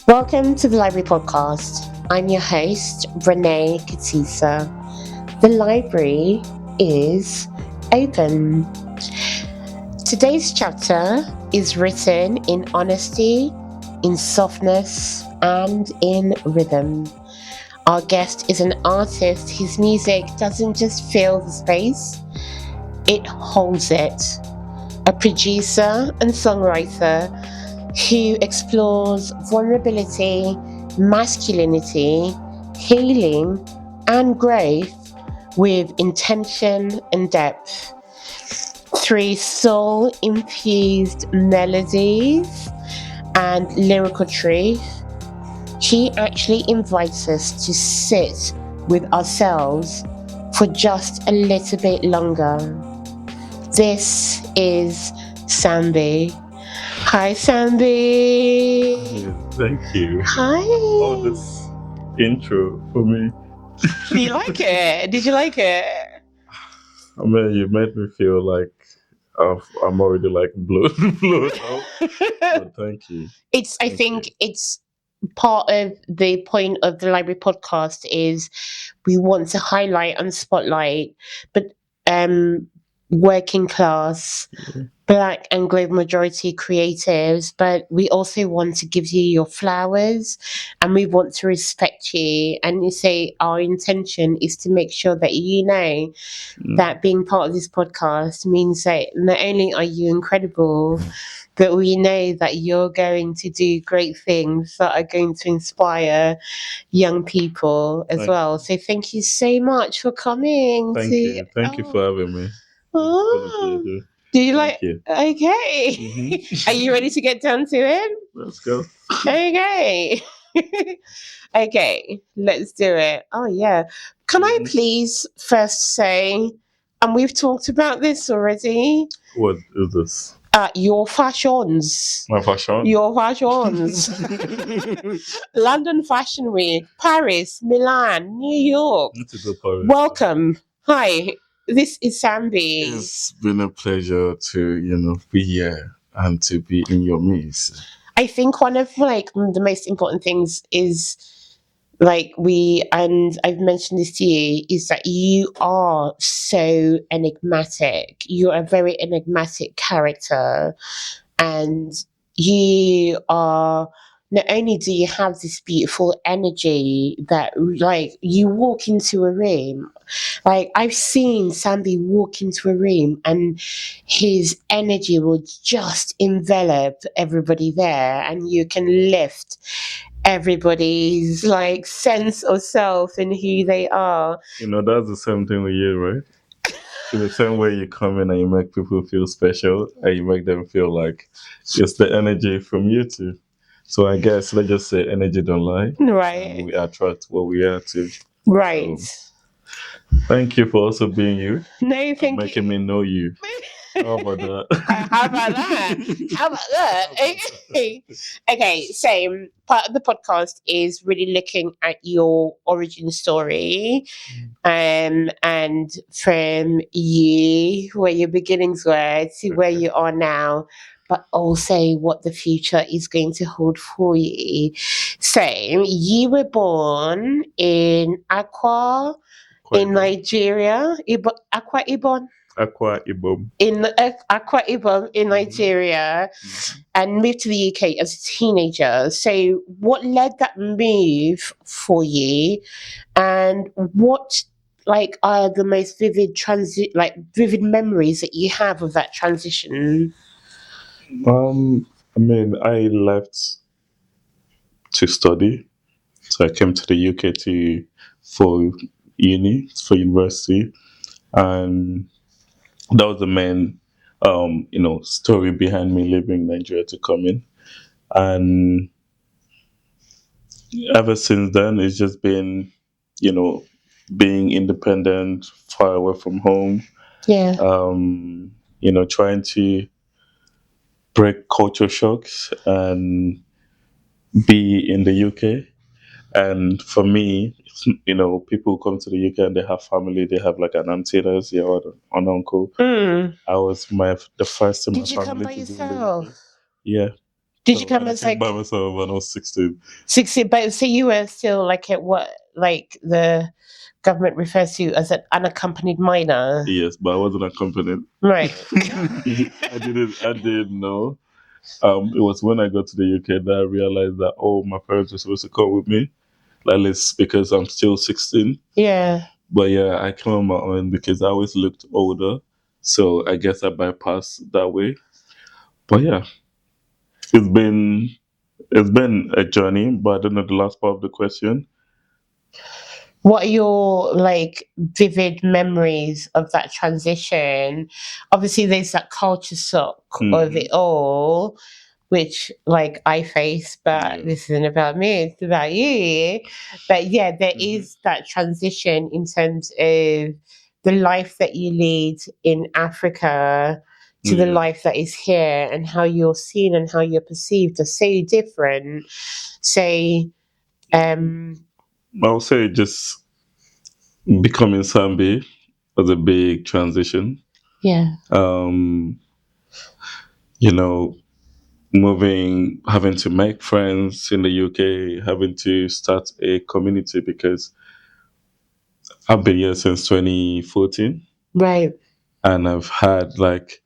Welcome to the Library Podcast. I'm your host, Renee Katisa. The library is open. Today's chapter is written in honesty, in softness, and in rhythm. Our guest is an artist whose music doesn't just fill the space, it holds it. A producer and songwriter who explores vulnerability, masculinity, healing, and growth with intention and depth. Through soul infused melodies and lyrical truth, he actually invites us to sit with ourselves for just a little bit longer. This is Sambee. Hi, Sambee. Thank you. Hi. Oh, this intro for me. Do you like it? Did you like it? I mean, you made me feel like I'm already like blown out. But thank you. I think it's part of the point of the library podcast is we want to highlight and spotlight, but working class, Black and global majority creatives, but we also want to give you your flowers and we want to respect you. And you say our intention is to make sure that you know that being part of this podcast means that not only are you incredible, but we know that you're going to do great things that are going to inspire young people as well. So thank you so much for coming. Thank you. Thank you for having me. Oh. Do you like? You. Okay. Mm-hmm. Are you ready to get down to it? Let's go. Okay. Okay, let's do it. Oh, yeah. Can I please first say, and we've talked about this already, What is this? your fashions. My fashion? Your fashions. London Fashion Week, Paris, Milan, New York. Need to go Paris. Welcome. Hi, this is Sambee. It's been a pleasure to, be here and to be in your midst. I think one of the most important things is and I've mentioned this to you, is that you are so enigmatic. You're a very enigmatic character, and you are, not only do you have this beautiful energy that you walk into a room, I've seen Sambee walk into a room and his energy will just envelop everybody there, and you can lift everybody's sense of self and who they are. That's the same thing with you, right? In the same way you come in and you make people feel special and you make them feel like it's the energy from you too. So I guess let's just say energy don't lie. Right. We attract what we are too. Right. So, thank you for also being you. No, thank you. Making me know you. How about that? How about that? How about that? Okay, so part of the podcast is really looking at your origin story, and from you, where your beginnings were, to where you are now, but also what the future is going to hold for you. So you were born in Accra, in Nigeria. Akwa Ibom. Akwa Ibom. In Akwa Ibom in Nigeria, and moved to the UK as a teenager. So, what led that move for you, and what are the most vivid vivid memories that you have of that transition? I left to study, so I came to the UK for university, and that was the main story behind me leaving Nigeria to come in. And ever since then it's just been being independent, far away from home. Yeah. Trying to break culture shocks and be in the UK. And for me, people come to the UK and they have family, they have like an auntie that's here or an uncle. I was the first in my family. Did you come by yourself? Yeah. Did you come I as came like by myself when I was 16. 60? But so you were still like at what, like the government refers to as an unaccompanied minor, Yes, but I wasn't accompanied. right? I didn't know. It was when I got to the UK that I realized that my parents were supposed to come with me, at least because I'm still 16. Yeah. But yeah, I came on my own because I always looked older, so I guess I bypassed that way. But yeah, it's been it's been a journey. But I don't know the last part of the question. What are your like vivid memories of that transition? Obviously, there's that culture shock of Mhm. it all, which like I face, but Yeah. this isn't about me, it's about you. But yeah, there Mhm. is that transition in terms of the life that you lead in Africa to the Yeah. life that is here, and how you're seen and how you're perceived are so different. So um I would say just becoming Sambee was a big transition. yeah. Um, you know, moving, having to make friends in the UK, having to start a community because I've been here since 2014 Right. and I've had like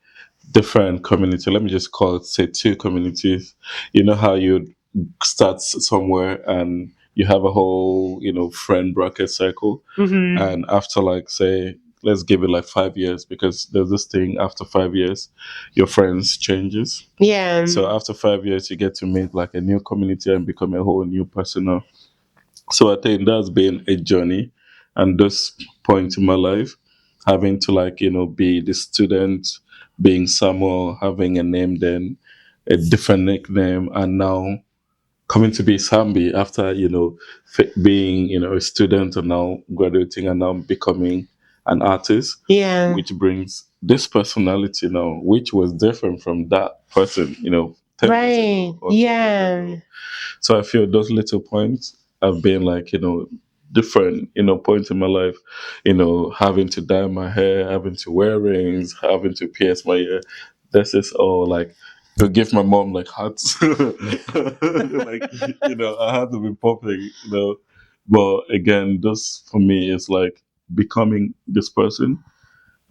different community. Let me just call it, say, two communities. You know how you start somewhere and you have a whole, friend bracket circle. Mm-hmm. And after, like, say, let's give it like 5 years because there's this thing after 5 years, your friends changes. Yeah. So after 5 years, you get to meet like a new community and become a whole new person now. So I think that's been a journey. And this point in my life, having to like, be the student, being Samuel, having a name then, a different nickname, and now coming to be Sambee after, being, a student and now graduating and now becoming an artist, Yeah. which brings this personality now, which was different from that person, 10 years Right. ago or 12 years Yeah. ago. So I feel those little points have been like, different, points in my life, having to dye my hair, having to wear rings, having to pierce my ear. This is all like to give my mom like hats. Like, I had to be popping, But again, this for me is like becoming this person.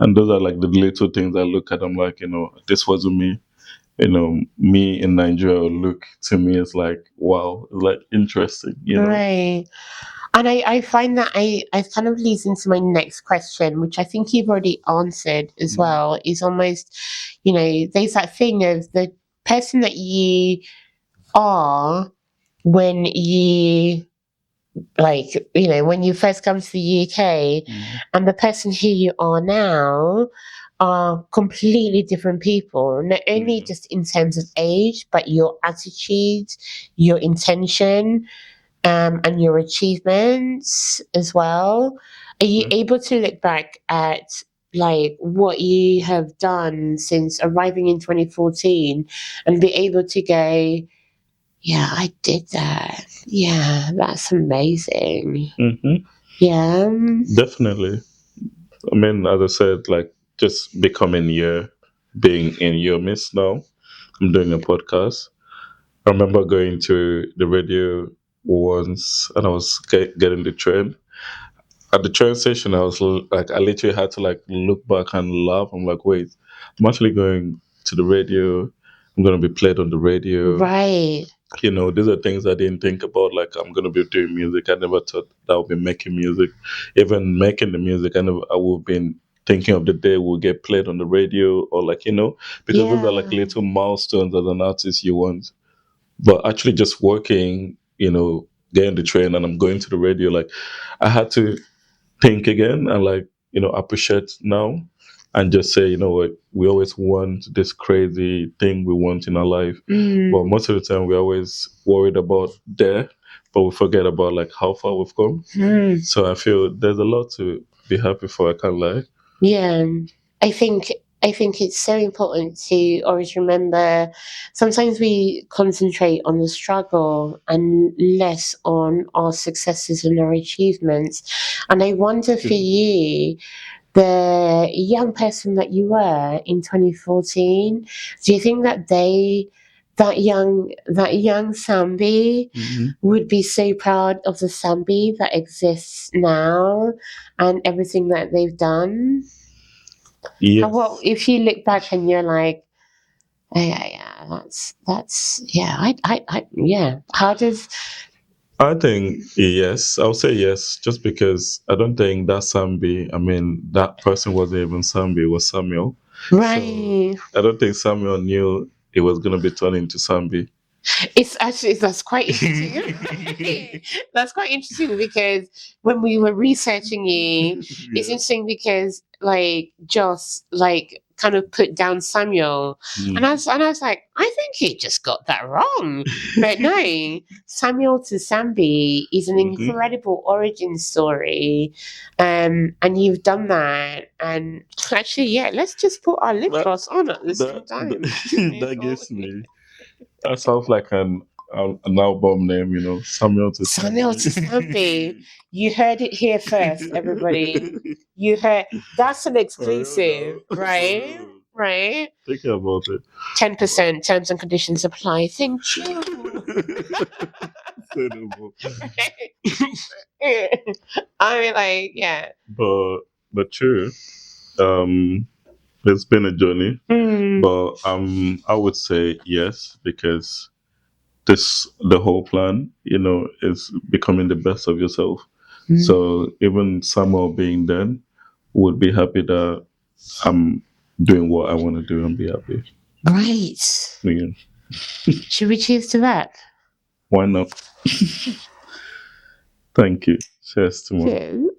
And those are like the little things I look at. I'm like, this wasn't me, me in Nigeria look to me is like, wow, it's like interesting. Right. And I find that I kind of leads into my next question, which I think you've already answered as Mm. well, is almost, there's that thing of the person that you are when you like, when you first come to the UK, Mm. and the person who you are now are completely different people, not only Yeah. just in terms of age, but your attitude, your intention, and your achievements as well. Are you Okay. able to look back at like what you have done since arriving in 2014 and be able to go, yeah, I did that. Yeah, that's amazing. Hmm. Yeah. Definitely. I mean, as I said, like just becoming here, being in your midst now. I'm doing a podcast. I remember going to the radio once and I was getting the train. At the train station, I was like, I literally had to like look back and laugh. I'm like, wait, I'm actually going to the radio. I'm going to be played on the radio. Right. These are things I didn't think about. Like, I'm going to be doing music. I never thought that I would be making music. Even making the music, I would have been thinking of the day will get played on the radio or like, because those are like Yeah. little milestones as an artist you want. But actually just working, getting the train and I'm going to the radio, like I had to think again and like appreciate now and just say what we always want this crazy thing we want in our life, but Mm. most of the time we're always worried about there, but we forget about like how far we've come. Mm. So I feel there's a lot to be happy for, I can't lie. Yeah. I think I think it's so important to always remember sometimes we concentrate on the struggle and less on our successes and our achievements. And I wonder for you, the young person that you were in 2014, do you think that they that young Sambee would be so proud of the Sambee that exists now and everything that they've done. Yes. Well, if you look back and you're like, yeah, that's yeah, yeah. How does I think yes. I'll say yes, just because I don't think that Sambi, I mean, that person wasn't even Sambi, it was Samuel. right? So I don't think Samuel knew it was going to be turned into Sambi. It's actually that's quite interesting. That's quite interesting because when we were researching you, it's interesting because like Joss like kind of put down Samuel, and I was like, I think he just got that wrong. But no, Samuel to Sambee is an incredible origin story, and you've done that. And actually, yeah, let's just put our lip gloss on at the same time. That gives me. That sounds like an album name, Samuel to Sambee. You heard it here first, everybody. You heard that's an exclusive, right? Right? Think about it. 10% terms and conditions apply. Thank you. I mean, like, yeah. But true. It's been a journey. But I would say yes, because the whole plan, is becoming the best of yourself. So even Samuel being then would be happy that I'm doing what I want to do and be happy. Right. Yeah. Should we cheers to that? Why not? Thank you. Cheers to more. Cheers.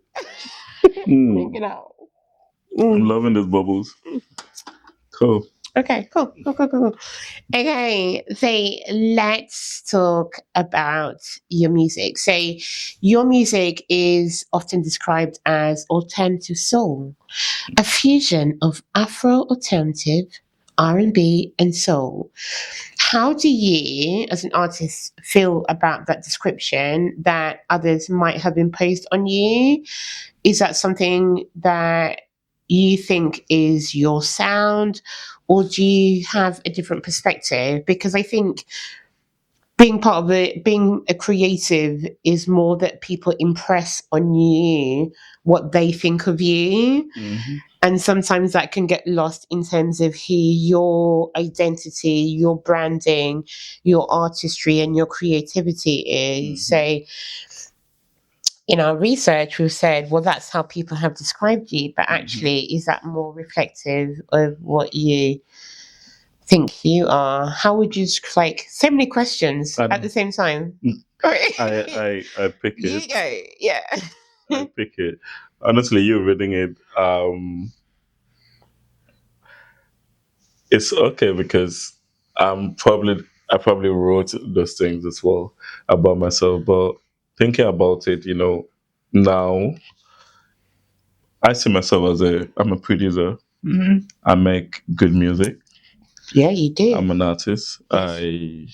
Make it out. I'm loving these bubbles. Cool. Okay, cool. Okay, so let's talk about your music. So, your music is often described as alternative soul, a fusion of Afro alternative, R&B, and soul. How do you, as an artist, feel about that description that others might have imposed on you? Is that something that you think is your sound, or do you have a different perspective? Because I think being part of it, being a creative, is more that people impress on you what they think of you. And sometimes that can get lost in terms of who your identity, your branding, your artistry, and your creativity is. So, in our research, we've said, well, that's how people have described you, but actually, is that more reflective of what you think you are? How would you, like, so many questions at the same time? I pick it. You go, yeah. I pick it. Honestly, you reading it, it's okay because I probably wrote those things as well about myself. But thinking about it, now I see myself as I'm a producer. I make good music. Yeah, you do. I'm an artist. I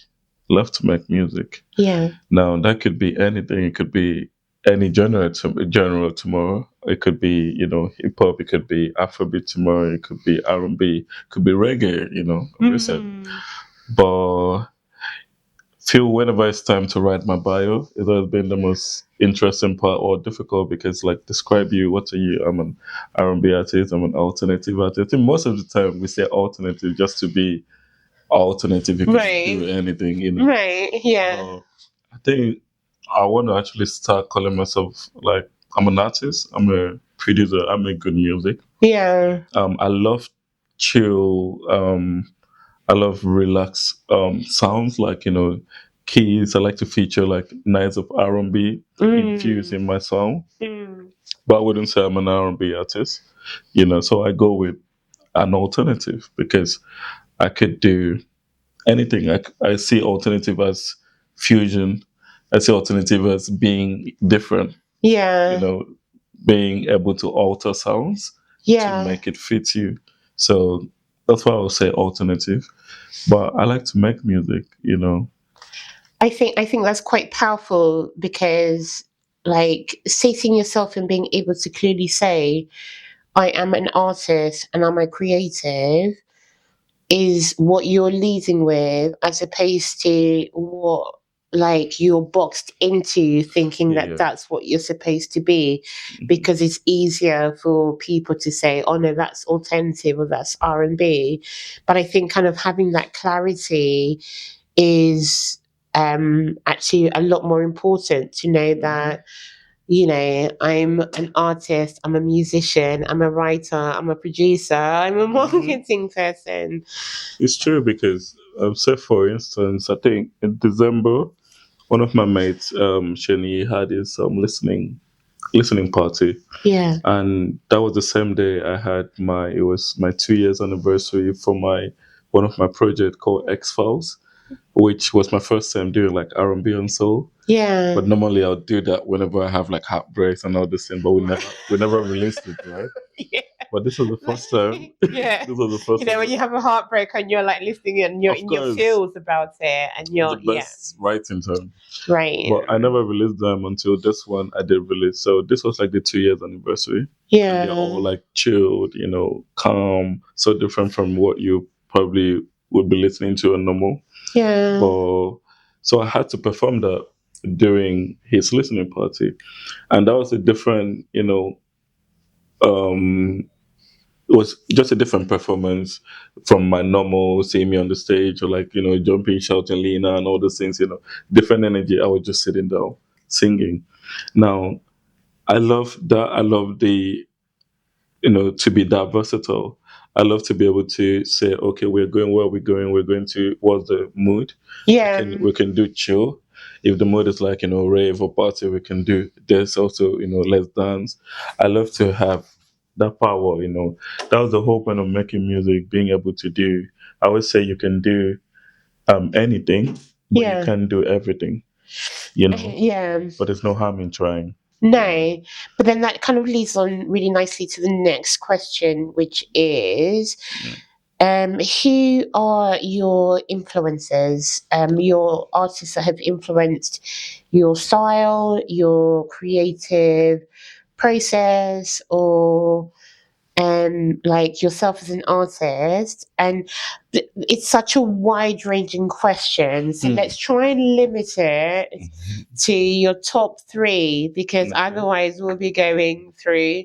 love to make music. Yeah. Now that could be anything. It could be any genre tomorrow. It could be hip hop. It could be Afrobeat tomorrow. It could be R&B. It could be reggae. But feel whenever it's time to write my bio, it has been the most interesting part or difficult because describe you. What are you? I'm an R&B artist. I'm an alternative artist. And most of the time we say alternative just to be alternative. You can do anything. Right. Yeah. I think I want to actually start calling myself I'm an artist. I'm a producer. I make good music. Yeah. I love chill. I love relaxed sounds keys. I like to feature nights of R&B infused in my song. But I wouldn't say I'm an R&B artist. So I go with an alternative because I could do anything. I see alternative as fusion. I see alternative as being different. Yeah. Being able to alter sounds to make it fit you. So that's why I would say alternative. But I like to make music. I think that's quite powerful because, like, seating yourself and being able to clearly say, I am an artist and I'm a creative, is what you're leading with, as opposed to what like you're boxed into thinking that Yeah. that's what you're supposed to be, because it's easier for people to say, oh no, that's alternative or that's R&B. But I think kind of having that clarity is actually a lot more important, to know that, you know, I'm an artist, I'm a musician, I'm a writer, I'm a producer, I'm a marketing person. It's true because, say for instance, I think in December, one of my mates, Shani, had his listening party, Yeah. and that was the same day I had it was my 2 years anniversary for my one of my projects called X Files, which was my first time doing like R&B and soul. Yeah. But normally I'll do that whenever I have like heartbreaks and all this thing, but we never released it, right? Yeah. But this was the first time. Yeah. This was the first You know, time. when you have a heartbreak and you're like listening and you're Of in your course, feels about it and the you're, yeah, best writing time. right. But I never released them until this one I did release. So this was like the 2 years anniversary. And they're all Yeah. like chilled, calm, so different from what you probably would be listening to on normal. Yeah. But so I had to perform that during his listening party. And that was a different, um it was just a different performance from my normal seeing me on the stage, or like, jumping, shouting, Lena and all those things, different energy. I was just sitting down singing. Now, I love that. I love to be that versatile. I love to be able to say, okay, we're going where we're going. We're going to what's the mood? Yeah. We can do chill. If the mood is like, rave or party, we can do this also, let's dance. I love to have that power, That was the whole point of making music, being able to do. I always say you can do anything, but you Yeah. can't do everything, Yeah. But there's no harm in trying. No, but then that kind of leads on really nicely to the next question, which is, who are your influences? Your artists that have influenced your style, your creative process, or like yourself as an artist. And it's such a wide ranging question, so let's try and limit it to your top three, because otherwise we'll be going through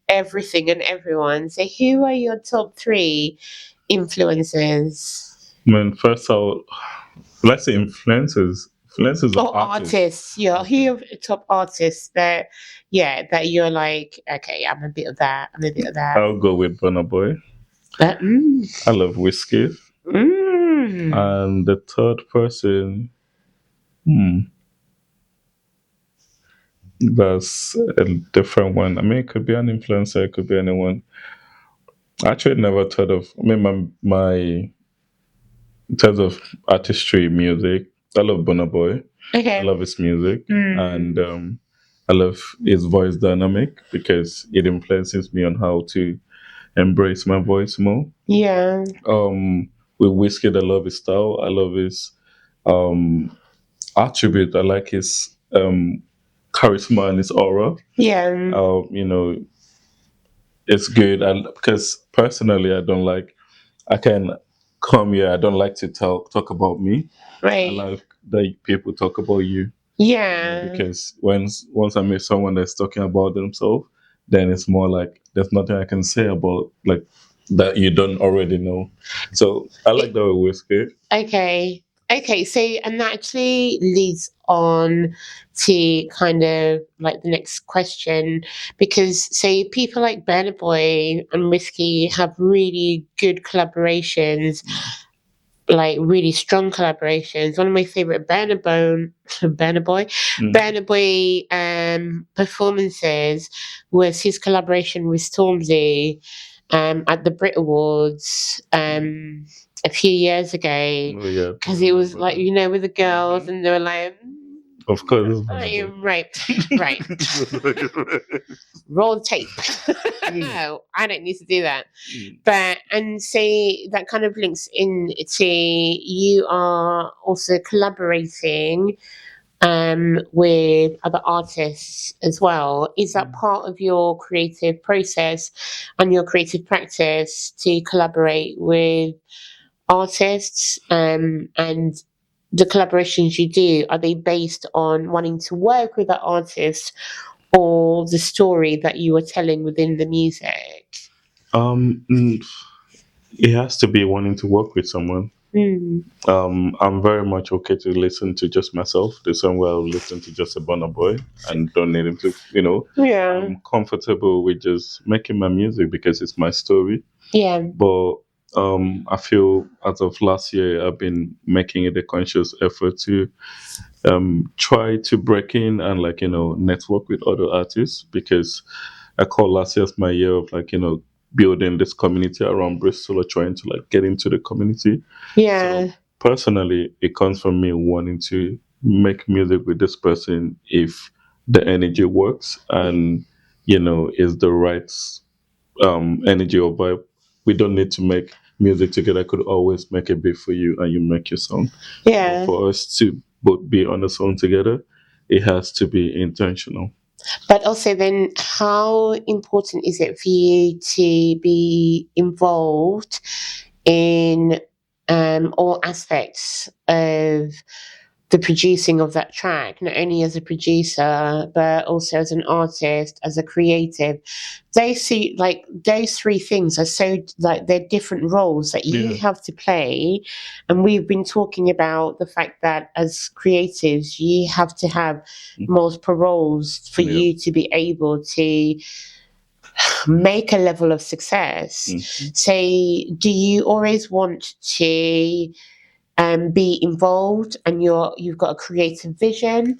everything and everyone. So who are your top three influences? I mean, first let's say influencers. Influencers are Or artists. artists, yeah. Who are your top artists that, yeah, that you're like, okay, I'm a bit of that, I'm a bit of that. I'll go with Burna Boy. But, I love Whiskey. And the third person, that's a different one. I mean, it could be an influencer, it could be anyone. I actually never thought of. I mean, my in terms of artistry, music, I love Burna Boy. okay. I love his music, and I love his voice dynamic because it influences me on how to embrace my voice more. Yeah. With Whiskey, I love his style. I love his attribute. I like his charisma and his aura. Yeah. It's good. Because personally, I don't like. I can come here. I don't like to talk about me. I Right. like that people talk about you. Yeah. Because once I meet someone that's talking about themselves, then it's more like there's nothing I can say about like that you don't already know. So I like that with Whiskey. Okay. Okay, so and that actually leads on to kind of like the next question, because say people like Burna Boy and Whiskey have really good collaborations, like really strong collaborations. One of my favorite Burna Boy performances was his collaboration with Stormzy at the Brit Awards a few years ago, Oh, yeah. because it was like, you know, with the girls and they were like, Of course. I am right, right. Roll tape. No, I don't need to do that. But and say that kind of links in to you are also collaborating with other artists as well. Is that part of your creative process and your creative practice to collaborate with artists, and the collaborations you do, are they based on wanting to work with that artist or the story that you are telling within the music? Um, mm, it has to be wanting to work with someone. Mm. I'm very much okay to listen to just myself. The same way I'll listen to just a Burna Boy and don't need him to, Yeah. I'm comfortable with just making my music because it's my story. Yeah. But I feel as of last year, I've been making it a conscious effort to try to break in and network with other artists because I call last year my year of building this community around Bristol or trying to get into the community. So Yeah. personally, it comes from me wanting to make music with this person if the energy works and is the right energy or vibe. We don't need to make music together. I could always make a beat for you and you make your song. But Yeah. for us to both be on the song together, it has to be intentional. But also, then, how important is it for you to be involved in all aspects of the producing of that track, not only as a producer, but also as an artist, as a creative? Those three things are so, like, they're different roles that you Yeah. have to play. And we've been talking about the fact that as creatives, you have to have multiple roles for Yeah. you to be able to make a level of success. Mhm. So, do you always want to be involved, and you've got a creative vision,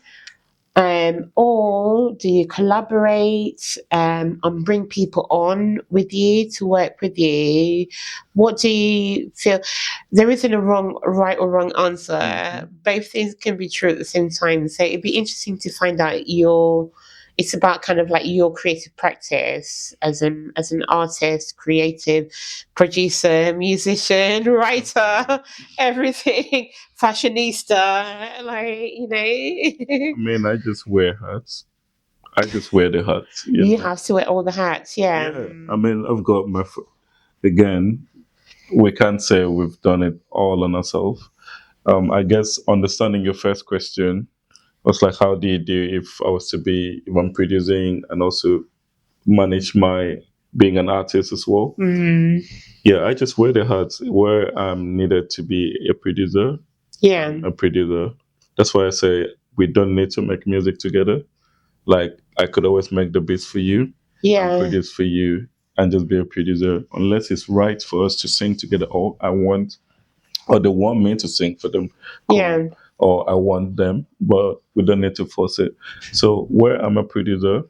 or do you collaborate and bring people on with you to work with you? What do you feel? There isn't a right or wrong answer. Both things can be true at the same time. So it'd be interesting to find out your. It's about kind of like your creative practice as an artist, creative, producer, musician, writer, everything, fashionista, I mean, I just wear hats. I just wear the hats, You have to wear all the hats, yeah. Yeah, I mean, I've got again, we can't say we've done it all on ourselves. I guess understanding your first question was like, how do you do if I was to be, if I'm producing and also manage my being an artist as well? Mm, Yeah, I just wear the hats where I'm needed to be a producer. yeah, I'm a producer. That's why I say we don't need to make music together. Like I could always make the beats for you and yeah, produce for you and just be a producer unless it's right for us to sing together or I want or they want me to sing for them. yeah, Cool. Or I want them, but we don't need to force it. So where I'm a producer.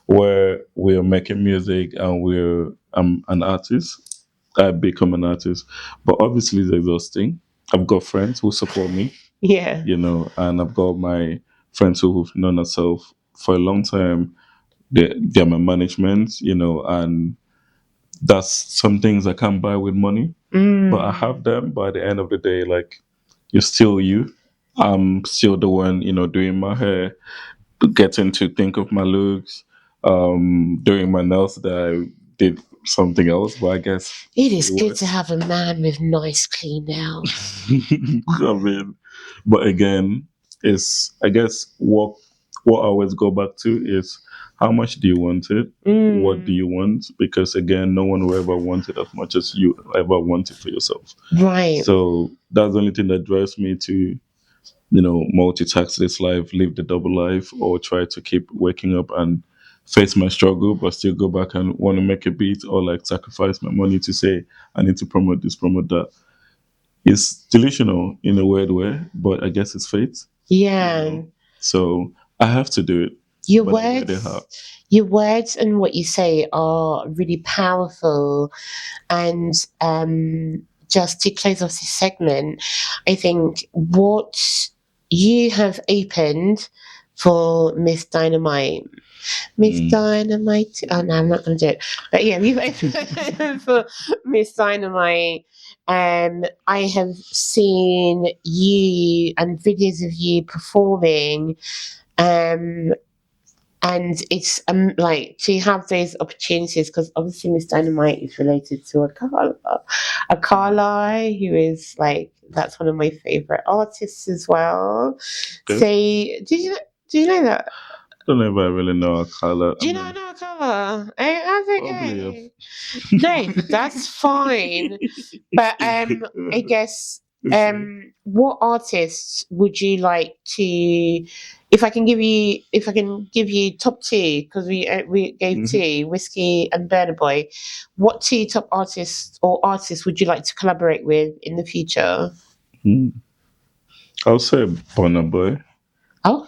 Where we're making music and I'm an artist, I become an artist. But obviously it's exhausting. I've got friends who support me, yeah, and I've got my friends who've known themselves for a long time. They're my management, and that's some things I can't buy with money. But I have mm, them. By the end of the day, like you're still you. I'm still the one, doing my hair, getting to think of my looks, doing my nails that I did something else. But I guess It it is good to works. have a man with nice, clean nails. I mean, but again, it's I guess what I always go back to is how much do you want it? What do Mm, you want? Because again, no one will ever want it as much as you ever want it for yourself. right, So that's the only thing that drives me to, multitask this life, live the double life, or try to keep waking up and face my struggle, but still go back and want to make a beat or like sacrifice my money to say I need to promote this, promote that. It's delusional in a weird way, but I guess it's fate, you yeah. know. So I have to do it, Your but I wear the words, hat. your words, and what you say are really powerful. And just to close off this segment, I think what you have opened for Miss Dynamite. Miss Mm. Dynamite. Oh no, I'm not going to do it. But yeah, you've opened for Miss Dynamite. I have seen you and videos of you performing. Um, and it's like to have those opportunities because obviously Miss Dynamite is related to a Carla who is like that's one of my favorite artists as well. Okay. Say, do you know that? Don't know if I really know a color. Do you not know a Carla? That's Probably. okay. No, that's fine. But I guess what artists would you like to? If I can give you top two because we gave Mhm. two, Whiskey and Burna Boy. What two top artists or artists would you like to collaborate with in the future? Mm. I'll say Burna Boy. Oh,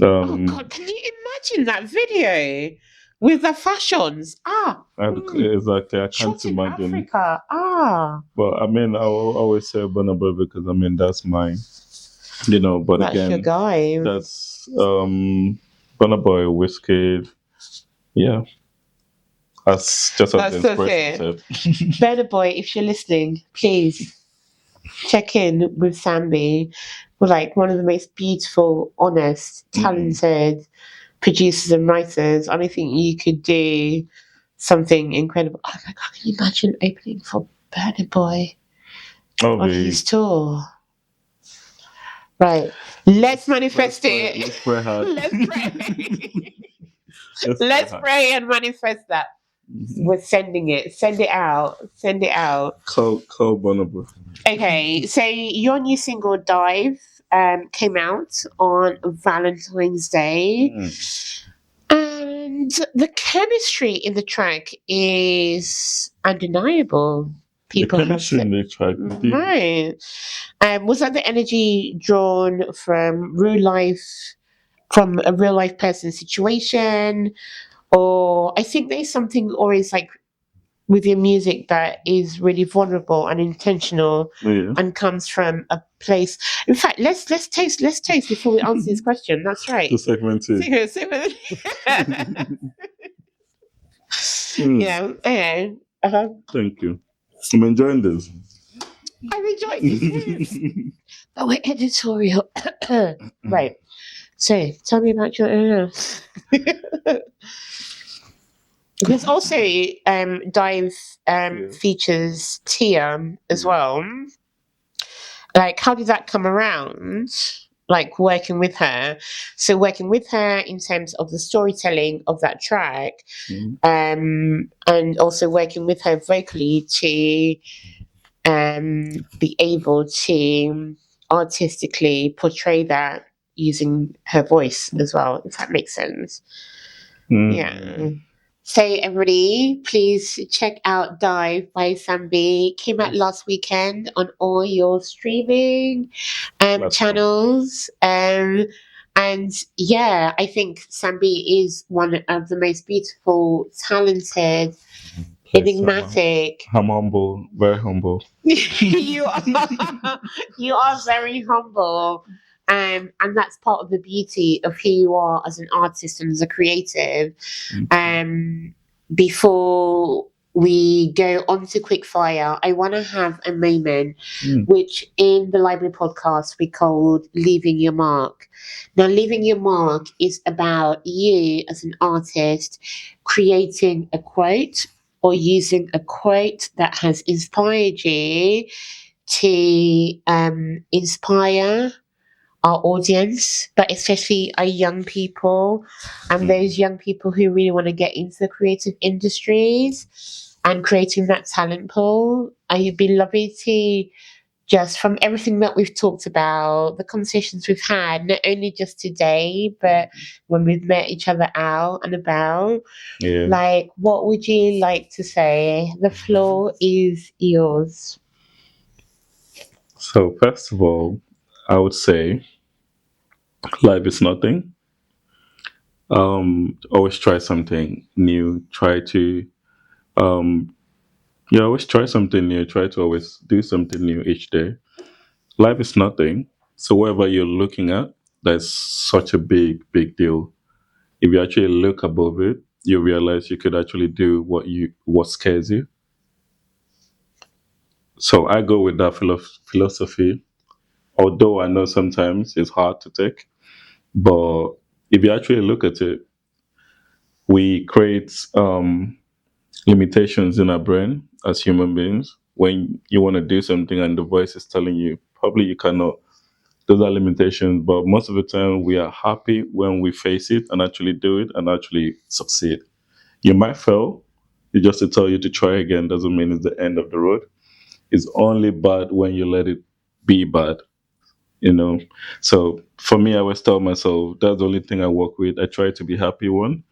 oh Um, God! Can you imagine that video with the fashions? exactly. I can't Shot in imagine. Africa. But I mean, I'll always say Burna Boy because I mean that's mine. You know, but That's your again, guy. that's Burna Boy, Whiskey. Yeah, as just as the That's so inspiration fair. said. Burna Boy, if you're listening, please check in with Sambee. We're like one of the most beautiful, honest, talented producers and writers. And I think you could do something incredible. Oh my God, can you imagine opening for Burna Boy Oh, on his tour? Right. Let's manifest it. Let's pray hard. Let's pray. Let's Let's hard. pray and manifest that. Mhm. We're sending it. Send it out. Send it out. Call Burna Boy. Okay, so your new single "Dive" came out on Valentine's Day, and the chemistry in the track is undeniable. The People have chemistry in said, the track. right? Was that the energy drawn from a real life person situation, or I think there's something always like with your music that is really vulnerable and intentional Yeah. and comes from a place. In fact, let's taste before we answer this question. That's right. To segment two. Yeah, yeah. Thank you. I'm enjoying this. I'm enjoying this. But we're editorial. Right. So tell me about your Because also Dive features Tia as well. Like, how did that come around? Like working with her. So working with her in terms of the storytelling of that track, and also working with her vocally to be able to artistically portray that using her voice as well, if that makes sense. Yeah. So everybody, please check out Dive by Sambee. Came out last weekend on all your streaming channels. And yeah, I think Sambee is one of the most beautiful, talented, enigmatic. I'm humble, very humble. you are very humble. And that's part of the beauty of who you are as an artist and as a creative. Before we go on to quickfire, I want to have a moment which in the library podcast we called Leaving Your Mark. Now, Leaving Your Mark is about you as an artist creating a quote or using a quote that has inspired you to inspire our audience, but especially our young people and those young people who really want to get into the creative industries and creating that talent pool. I'd be lovely to just from everything that we've talked about, the conversations we've had, not only just today, but when we've met each other out and about. Yeah. Like, what would you like to say? The floor is yours. So first of all, I would say life is nothing. Always try something new. Try to always try something new. Try to always do something new each day. Life is nothing. So whatever you're looking at, that's such a big deal. If you actually look above it, you realize you could actually do what scares you. So I go with that philosophy. Although I know sometimes it's hard to take, but if you actually look at it, We create limitations in our brain as human beings. When you want to do something and the voice is telling you probably you cannot, those are limitations. But most of the time, we are happy when we face it and actually do it and actually succeed. You might fail. It just to tell you to try again doesn't mean it's the end of the road. It's only bad when you let it be bad, you know. So for me, I always tell myself that's the only thing I work with. I try to be happy one.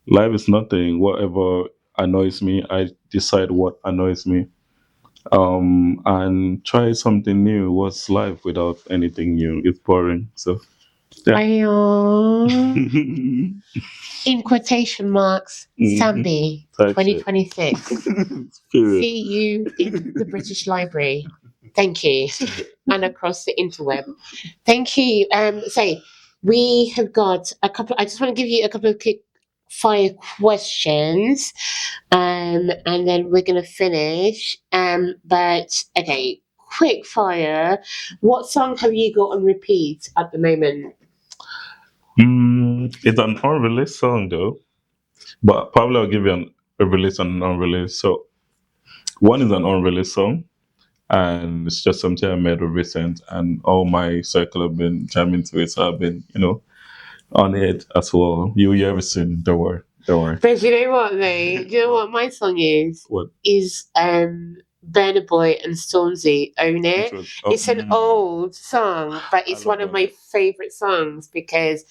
Life is nothing. Whatever annoys me, I decide what annoys me. And try something new. What's life without anything new? It's boring. So yeah. In quotation marks, Sambee, Type shit. 2026. Period. See you in the British Library. Thank you. And across the interweb. Thank you. So we have got a couple. I just want to give you a couple of quick fire questions, and then we're going to finish. But okay, quick fire. What song have you got on repeat at the moment? It's an unreleased song though, but probably I'll give you a release and an unreleased. So one is an unreleased song, and it's just something I made of recent, and all my circle have been jamming to it, so I've been, on it as well. You hear it soon. Don't worry. Don't worry. But you know what, though? Do you know what my song is? What? Is Burna Boy and Stormzy, Own It. It's an old song, but it's one of my favourite songs because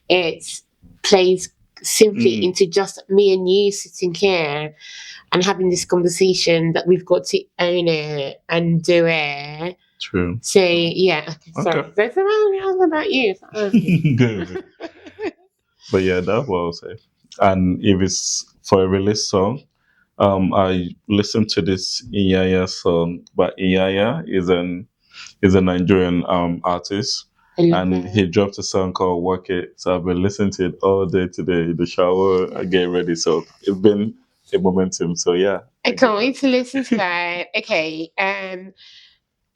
it plays simply into just me and you sitting here and having this conversation that we've got to own it and do it. True. So yeah, sorry. That's about you. Good. But yeah, that's what I'll say. And if it's for a release song, I listened to this Iyaya song, but Iyaya is a Nigerian artist, and he dropped a song called "Work It." So I've been listening to it all day today, in the shower, I get ready. So it's been a momentum. So yeah, I can't wait to listen to that. Okay,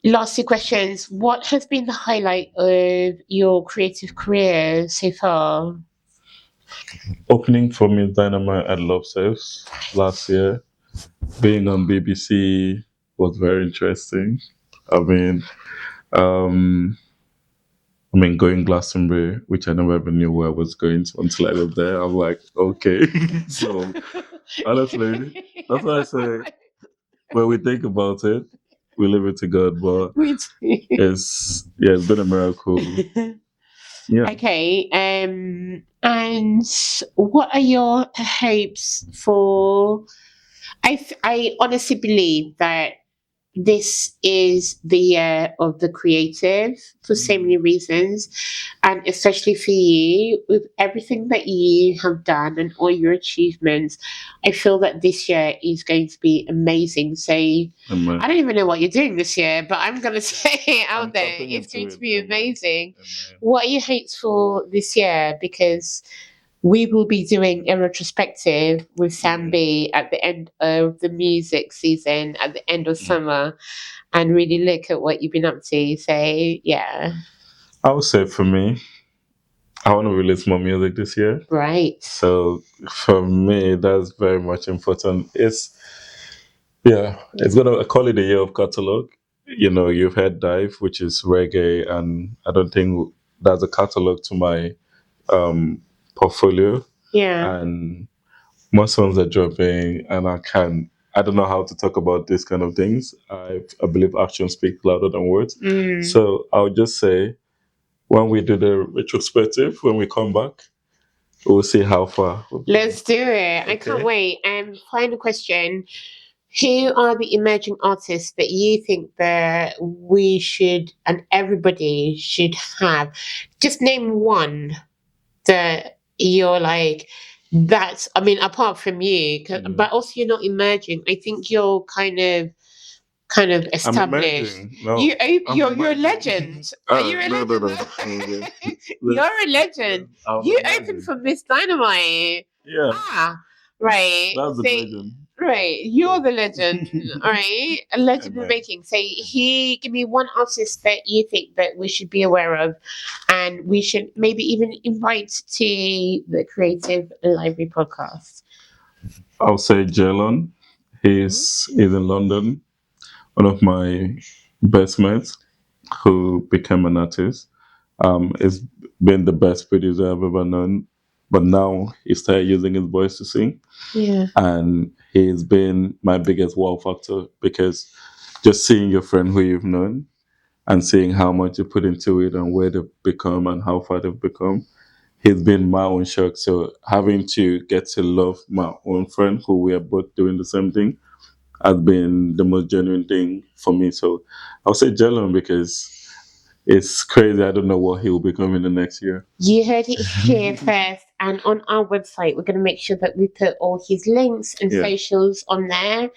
last two questions. What has been the highlight of your creative career so far? Opening for Miss Dynamite at Love Saves last year, being on BBC was very interesting. I mean, going Glastonbury, which I never ever knew where I was going to until I was there. I'm like, okay. So honestly, that's why I say when we think about it, we leave it to God. But it's been a miracle. Yeah. Okay. And what are your hopes for? I honestly believe that this is the year of the creative for so many reasons, and especially for you with everything that you have done and all your achievements. I feel that this year is going to be amazing. So I don't even know what you're doing this year, but I'm going to say it out there. It's going to be amazing. What are your hopes for this year? Because we will be doing a retrospective with Sambee at the end of the music season, at the end of summer, and really look at what you've been up to. So, yeah. I would say for me, I want to release more music this year. Right. So for me, that's very much important. It's I call it a year of catalog. You've had Dive, which is reggae, and I don't think that's a catalog to my portfolio. Yeah. And more songs are dropping, and I don't know how to talk about these kind of things. I believe actions speak louder than words. So I would just say, when we do the retrospective, when we come back, we'll see how far. Let's do it. Okay. I can't wait. Final question. Who are the emerging artists that you think that we should and everybody should have? Just name one that you're like, that's, I mean, apart from you, but also you're not emerging. I think you're kind of established. No, you're a legend. You're a legend. No. You're a legend. You opened for Miss Dynamite. Yeah. Right. That's the legend. great. You're the legend, all right? A legend in the making. So, give me one artist that you think that we should be aware of, and we should maybe even invite to the Creative Library podcast. I'll say Jelon. He's in London. One of my best mates who became an artist. He's been the best producer I've ever known. But now he started using his voice to sing. Yeah. And he's been my biggest wow factor because just seeing your friend who you've known and seeing how much you put into it and where they've become and how far they've become, he's been my own shock. So having to get to love my own friend who we are both doing the same thing has been the most genuine thing for me. So I'll say Jelon because it's crazy. I don't know what he will become in the next year. You heard it here first, and on our website, we're going to make sure that we put all his links and socials on there.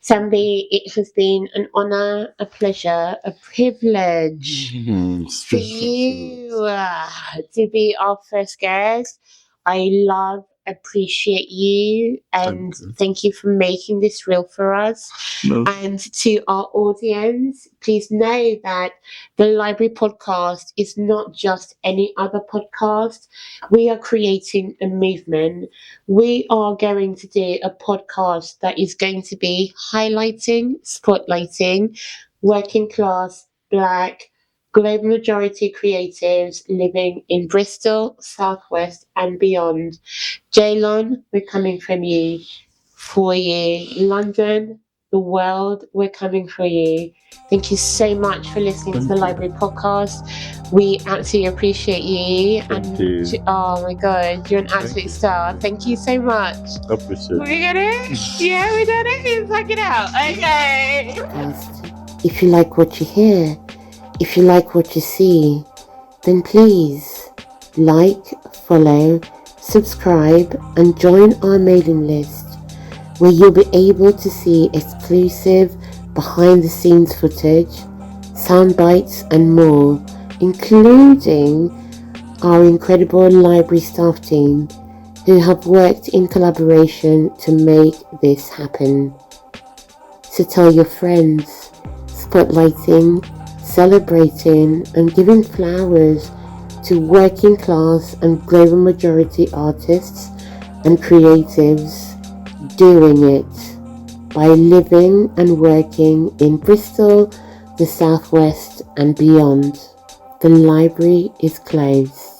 Sambee, it has been an honor, a pleasure, a privilege for you to be our first guest. I appreciate you, and thank you for making this real for us. No. And to our audience, please know that the Library Podcast is not just any other podcast. We are creating a movement. We are going to do a podcast that is going to be highlighting, spotlighting working class, Black, global majority creatives living in Bristol, Southwest, and beyond. Jaylon, we're coming from you, for you. London, the world, we're coming for you. Thank you so much for listening to the Library Podcast. We absolutely appreciate you. Thank you. Oh my God, you're an absolute star. Thank you so much. I appreciate We get it? Yeah, we did it. Check it out. Okay. If you like what you hear, if you like what you see, then please like, follow, subscribe, and join our mailing list, where you'll be able to see exclusive behind-the-scenes footage, sound bites, and more, including our incredible library staff team who have worked in collaboration to make this happen. So tell your friends, spotlighting, celebrating, and giving flowers to working class and global majority artists and creatives doing it by living and working in Bristol, the Southwest, and beyond. The library is closed.